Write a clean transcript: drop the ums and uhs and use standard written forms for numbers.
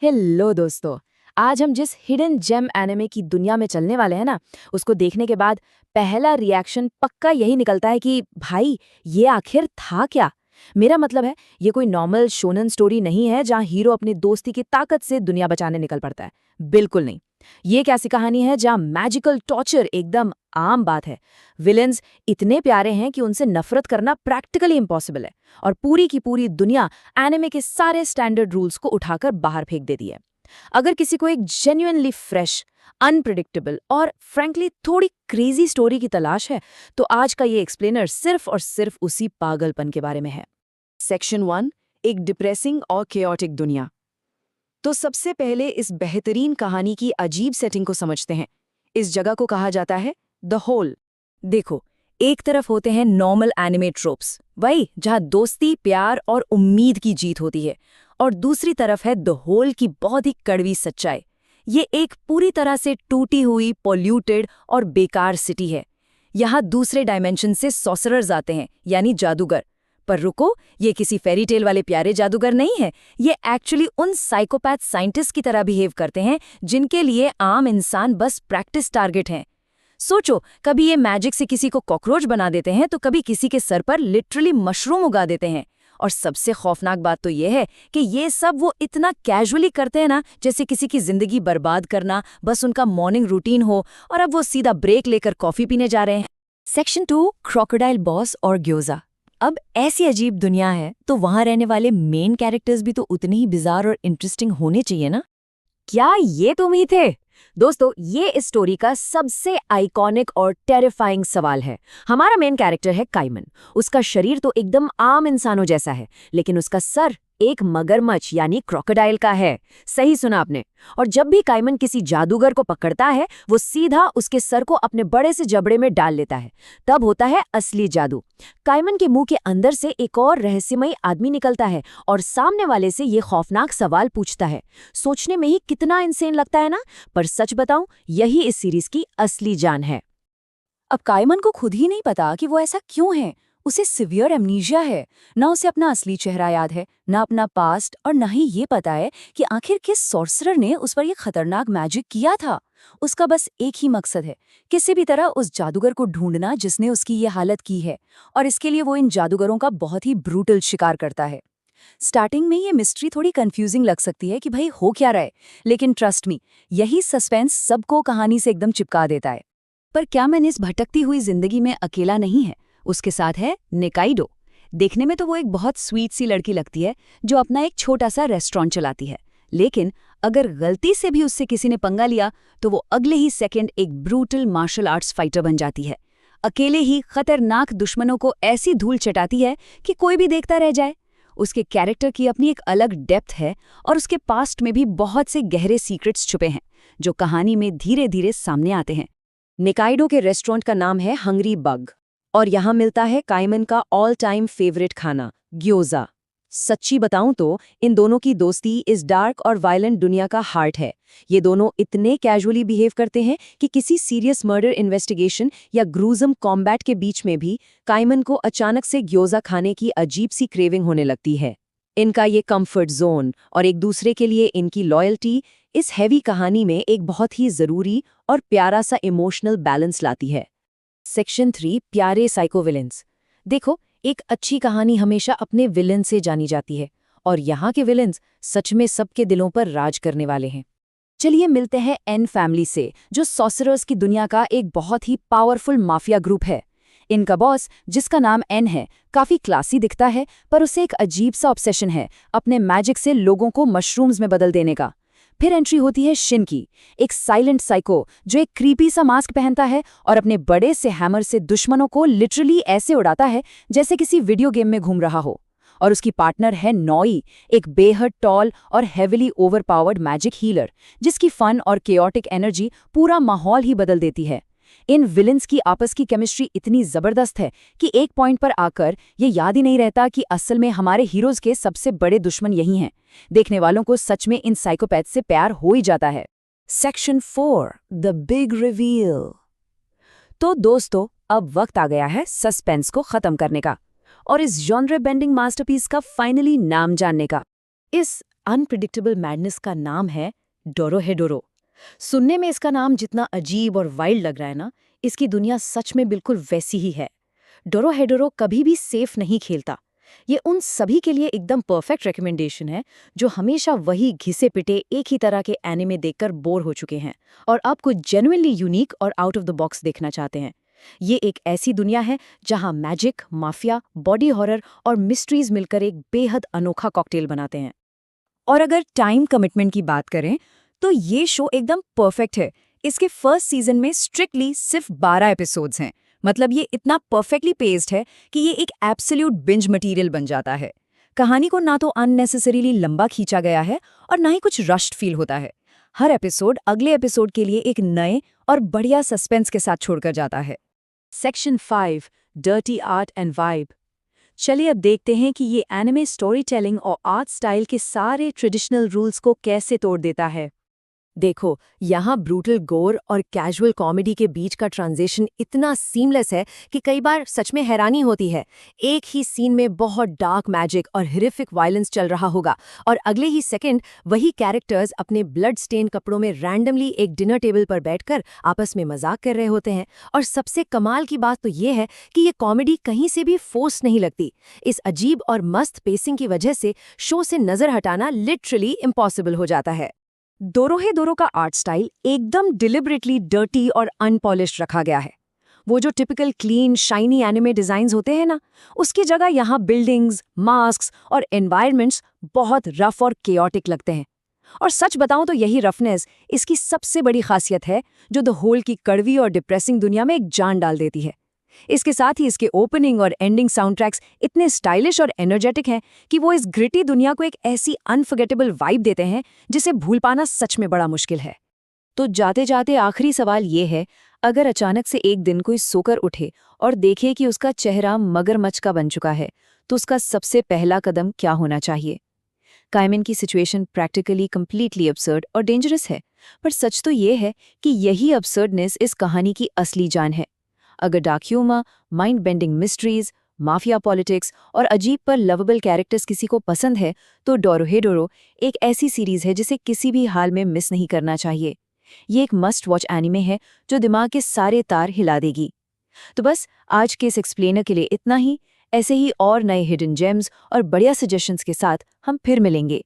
Hello दोस्तों। आज हम जिस हिडन जेम एनिमे की दुनिया में चलने वाले हैं ना, उसको देखने के बाद पहला रिएक्शन पक्का यही निकलता है कि भाई ये आखिर था क्या। मेरा मतलब है, ये कोई नॉर्मल शोनन स्टोरी नहीं है जहां हीरो अपनी दोस्ती की ताकत से दुनिया बचाने निकल पड़ता है। बिल्कुल नहीं। ये कैसी कहानी है जहां मैजिकल टॉर्चर एकदम आम बात है। विलेंस इतने प्यारे हैं कि उनसे नफरत करना प्रैक्टिकली इम्पॉसिबल है, और पूरी की पूरी दुनिया एनिमे के सारे स्टैंडर्ड रूल्स को उठाकर बाहर फेंक देती है। अगर किसी को एक जेन्युइनली फ्रेश, अनप्रिडिक्टेबल और फ्रैंकली थोड़ी क्रेजी स्टोरी की तलाश है, तो आज का ये एक्सप्लेनर सिर्फ और सिर्फ उसी पागलपन के बारे में है। सेक्शन 1, एक डिप्रेसिंग और केओटिक दुनिया। तो सबसे पहले इस बेहतरीन कहानी की अजीब सेटिंग को समझते हैं। इस जगह को कहा जाता है द होल। देखो, एक तरफ होते हैं नॉर्मल एनिमे ट्रोप्स, वही जहां दोस्ती, प्यार और उम्मीद की जीत होती है, और दूसरी तरफ है द होल की बहुत ही कड़वी सच्चाई। ये एक पूरी तरह से टूटी हुई, पॉल्यूटेड और बेकार सिटी है। यहाँ दूसरे डायमेंशन से सॉर्सरर्स आते हैं, यानी जादूगर। पर रुको, ये किसी फेरी टेल वाले प्यारे जादूगर नहीं है। ये एक्चुअली उन साइकोपैथ साइंटिस्ट की तरह बिहेव करते हैं जिनके लिए आम इंसान बस प्रैक्टिस टारगेट हैं। सोचो, कभी ये मैजिक से किसी को कॉकरोच बना देते हैं, तो कभी किसी के सर पर लिटरली मशरूम उगा देते हैं। और सबसे खौफनाक बात तो ये है कि ये सब वो इतना कैजुअली करते हैं ना, जैसे किसी की जिंदगी बर्बाद करना बस उनका मॉर्निंग रूटीन हो, और अब वो सीधा ब्रेक लेकर कॉफी पीने जा रहे हैं। सेक्शन 2, क्रोकोडाइल बॉस और ग्योजा। अब ऐसी अजीब दुनिया है, तो वहां रहने वाले मेन कैरेक्टर्स भी तो उतने ही बिजार और इंटरेस्टिंग होने चाहिए ना। क्या ये तुम ही थे? दोस्तों, ये इस स्टोरी का सबसे आइकॉनिक और टेरिफाइंग सवाल है। हमारा मेन कैरेक्टर है काइमन। उसका शरीर तो एकदम आम इंसानों जैसा है, लेकिन उसका सर एक मगरमच्छ यानी क्रोकोडाइल का है। सही सुना आपने। और जब भी काइमन किसी जादूगर को पकड़ता है, वो सीधा उसके सर को अपने बड़े से जबड़े में डाल लेता है। तब होता है असली जादू। काइमन के मुंह के अंदर से एक और रहस्यमयी आदमी निकलता है और सामने वाले से ये खौफनाक सवाल पूछता है। सोचने में ही कितना इंसेन लगता है ना, पर सच बताऊं, यही इस सीरीज की असली जान है। अब काइमन को खुद ही नहीं पता कि वो ऐसा क्यों है। उसे सिवियर एमनीशिया है। ना उसे अपना असली चेहरा याद है, ना अपना पास्ट, और ना ही ये पता है कि आखिर किस सॉर्सरर ने उस पर ये खतरनाक मैजिक किया था। उसका बस एक ही मकसद है, किसी भी तरह उस जादूगर को ढूंढना जिसने उसकी ये हालत की है, और इसके लिए वो इन जादूगरों का बहुत ही ब्रूटल शिकार करता है। स्टार्टिंग में ये मिस्ट्री थोड़ी कंफ्यूजिंग लग सकती है कि भाई हो क्या रहा है, लेकिन ट्रस्ट मी, यही सस्पेंस सबको कहानी से एकदम चिपका देता है। पर क्या मैंने इस भटकती हुई जिंदगी में अकेला नहीं है। उसके साथ है निकाइडो। देखने में तो वो एक बहुत स्वीट सी लड़की लगती है जो अपना एक छोटा सा रेस्टोरेंट चलाती है, लेकिन अगर गलती से भी उससे किसी ने पंगा लिया तो वो अगले ही सेकंड एक ब्रूटल मार्शल आर्ट्स फाइटर बन जाती है। अकेले ही खतरनाक दुश्मनों को ऐसी धूल चटाती है कि कोई भी देखता रह जाए। उसके कैरेक्टर की अपनी एक अलग डेप्थ है, और उसके पास्ट में भी बहुत से गहरे सीक्रेट्स छुपे हैं जो कहानी में धीरे धीरे सामने आते हैं। निकाइडो के रेस्टोरेंट का नाम है हंग्री बग, और यहाँ मिलता है काइमन का ऑल टाइम फेवरेट खाना ग्योजा। सच्ची बताऊं तो इन दोनों की दोस्ती इस डार्क और वायलेंट दुनिया का हार्ट है। ये दोनों इतने कैजुअली बिहेव करते हैं कि किसी सीरियस मर्डर इन्वेस्टिगेशन या ग्रूजम कॉम्बैट के बीच में भी काइमन को अचानक से ग्योजा खाने की अजीब सी क्रेविंग होने लगती है। इनका ये कंफर्ट जोन और एक दूसरे के लिए इनकी लॉयल्टी इस हैवी कहानी में एक बहुत ही जरूरी और प्यारा सा इमोशनल बैलेंस लाती है। सेक्शन 3, प्यारे साइको विलेंस। देखो, एक अच्छी कहानी हमेशा अपने विलेन से जानी जाती है, और यहाँ के विलेंस सच में सबके दिलों पर राज करने वाले हैं। चलिए मिलते हैं एन फैमिली से, जो सॉर्सरर्स की दुनिया का एक बहुत ही पावरफुल माफिया ग्रुप है। इनका बॉस, जिसका नाम एन है, काफी क्लासी दिखता है, पर उसे एक अजीब सा ऑब्सेशन है अपने मैजिक से लोगों को मशरूम्स में बदल देने का। फिर एंट्री होती है शिन की, एक साइलेंट साइको जो एक क्रीपी सा मास्क पहनता है और अपने बड़े से हैमर से दुश्मनों को लिटरली ऐसे उड़ाता है जैसे किसी वीडियो गेम में घूम रहा हो। और उसकी पार्टनर है नॉई, एक बेहद टॉल और हेविली ओवरपावर्ड मैजिक हीलर, जिसकी फन और केओटिक एनर्जी पूरा माहौल ही बदल देती है। इन विलेंस की आपस की केमिस्ट्री इतनी जबरदस्त है कि एक पॉइंट पर आकर ये याद ही नहीं रहता कि असल में हमारे हीरोज के सबसे बड़े दुश्मन यही हैं। देखने वालों को सच में इन साइकोपैथ से प्यार हो ही जाता है। Section 4, the big reveal. तो दोस्तों, अब वक्त आ गया है सस्पेंस को खत्म करने का और इस जॉनर बेंडिंग मास्टरपीस का फाइनली नाम जानने का। इस अनप्रिडिक्टेबल मैडनेस का नाम है डोरोहेडोरो। सुनने में इसका नाम जितना अजीब और वाइल्ड लग रहा है ना, इसकी दुनिया सच में बिल्कुल वैसी ही है। डोरोहेडोरो कभी भी सेफ नहीं खेलता। ये उन सभी के लिए एकदम परफेक्ट रिकमेंडेशन है जो हमेशा वही घिसे पिटे एक ही तरह के एनिमे देखकर बोर हो चुके हैं और अब कुछ जेन्युइनली यूनिक और आउट ऑफ द बॉक्स देखना चाहते हैं। ये एक ऐसी दुनिया है जहां मैजिक, माफिया, बॉडी हॉरर और मिस्ट्रीज मिलकर एक बेहद अनोखा कॉकटेल बनाते हैं। और अगर टाइम कमिटमेंट की बात करें तो ये शो एकदम परफेक्ट है। इसके फर्स्ट सीजन में स्ट्रिक्टली सिर्फ 12 एपिसोड्स हैं। मतलब ये इतना परफेक्टली पेस्ड है कि ये एक एब्सोल्यूट बिंज मटेरियल बन जाता है। कहानी को ना तो अननेसेसरीली लंबा खींचा गया है और ना ही कुछ रश्ड फील होता है। हर एपिसोड अगले एपिसोड के लिए एक नए और बढ़िया सस्पेंस के साथ छोड़कर जाता है। Section 5, dirty art and vibe. चलिए अब देखते हैं कि ये एनिमे स्टोरी टेलिंग और आर्ट स्टाइल के सारे ट्रेडिशनल रूल्स को कैसे तोड़ देता है। देखो, यहाँ ब्रूटल गोर और कैजुअल कॉमेडी के बीच का ट्रांजिशन इतना सीमलेस है कि कई बार सच में हैरानी होती है। एक ही सीन में बहुत डार्क मैजिक और हिरिफिक वायलेंस चल रहा होगा और अगले ही सेकंड वही कैरेक्टर्स अपने ब्लड स्टेन कपड़ों में रैंडमली एक डिनर टेबल पर बैठकर आपस में मजाक कर रहे होते हैं। और सबसे कमाल की बात तो ये है कि ये कॉमेडी कहीं से भी फोर्स नहीं लगती। इस अजीब और मस्त पेसिंग की वजह से शो से नजर हटाना लिटरली इम्पॉसिबल हो जाता है। डोरोहेडोरो का आर्ट स्टाइल एकदम डिलिबरेटली डर्टी और अनपॉलिश्ड रखा गया है। वो जो typical clean shiny anime designs होते हैं ना, उसकी जगह यहाँ बिल्डिंग्स, मास्क्स और एनवायरनमेंट्स बहुत रफ और केओटिक लगते हैं। और सच बताऊं तो यही रफनेस इसकी सबसे बड़ी खासियत है जो द होल की कड़वी और डिप्रेसिंग दुनिया में एक जान डाल देती है। इसके साथ ही इसके ओपनिंग और एंडिंग साउंड ट्रैक्स इतने स्टाइलिश और एनर्जेटिक हैं कि वो इस ग्रिटी दुनिया को एक ऐसी अनफॉरगेटेबल वाइब देते हैं जिसे भूल पाना सच में बड़ा मुश्किल है। तो जाते जाते आखिरी सवाल ये है, अगर अचानक से एक दिन कोई सोकर उठे और देखे कि उसका चेहरा मगरमच्छ का बन चुका है, तो उसका सबसे पहला कदम क्या होना चाहिए? कायमन की सिचुएशन प्रैक्टिकली कंप्लीटली अब्सर्ड और डेंजरस है, पर सच तो ये है कि यही अब्सर्डनेस इस कहानी की असली जान है। अगर dark humour, mind bending mysteries, mafia politics और अजीब पर लवेबल कैरेक्टर्स किसी को पसंद है, तो डोरोहेडोरो एक ऐसी सीरीज है जिसे किसी भी हाल में मिस नहीं करना चाहिए। ये एक मस्ट वॉच एनिमे है जो दिमाग के सारे तार हिला देगी। तो बस आज के इस एक्सप्लेनर के लिए इतना ही। ऐसे ही और नए हिडन जेम्स और बढ़िया सजेशंस के साथ हम फिर मिलेंगे।